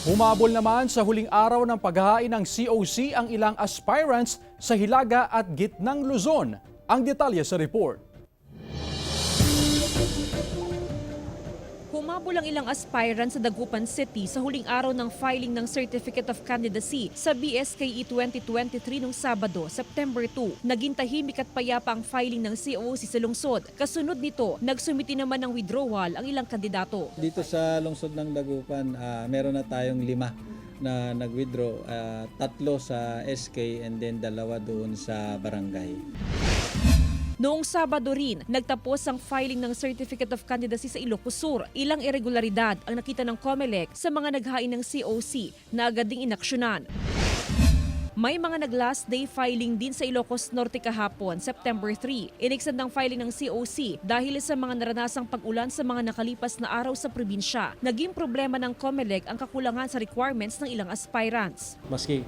Humabol naman sa huling araw ng paghahain ng COC ang ilang aspirants sa Hilaga at Gitnang Luzon. Ang detalye sa report. Humabol ang ilang aspirants sa Dagupan City sa huling araw ng filing ng Certificate of Candidacy sa BSKE 2023 noong Sabado, September 2. Naging tahimik at payapa ang filing ng COC sa lungsod. Kasunod nito, nagsumiti naman ng withdrawal ang ilang kandidato. Dito sa lungsod ng Dagupan, meron na tayong 5 na nag-withdraw. 3 sa SK and then 2 doon sa barangay. Noong Sabado rin, nagtapos ang filing ng Certificate of Candidacy sa Ilocos Sur. Ilang irregularidad ang nakita ng COMELEC sa mga naghain ng COC na agad ding inaksyonan. May mga nag-last day filing din sa Ilocos Norte kahapon, September 3. Iniksad ng filing ng COC dahil sa mga naranasang pag-ulan sa mga nakalipas na araw sa probinsya. Naging problema ng COMELEC ang kakulangan sa requirements ng ilang aspirants. Maski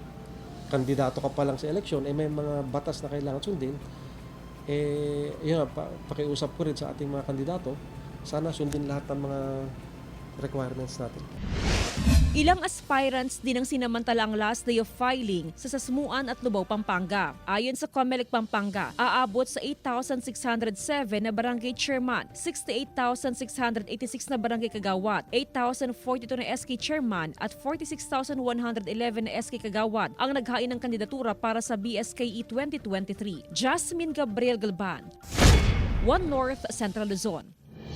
kandidato ka pa lang sa eleksyon, may mga batas na kailangan sundin. Pakiusap ko rin sa ating mga kandidato, sana sundin lahat ng mga requirements natin. Ilang aspirants din ang sinamantala ang last day of filing sa Sasmuan at Lubao, Pampanga. Ayon sa COMELEC Pampanga, aabot sa 8,607 na barangay chairman, 68,686 na barangay kagawad, 8,042 na SK chairman at 46,111 na SK kagawad ang naghain ng kandidatura para sa BSKE 2023. Jasmine Gabriel Galban, One North Central Luzon.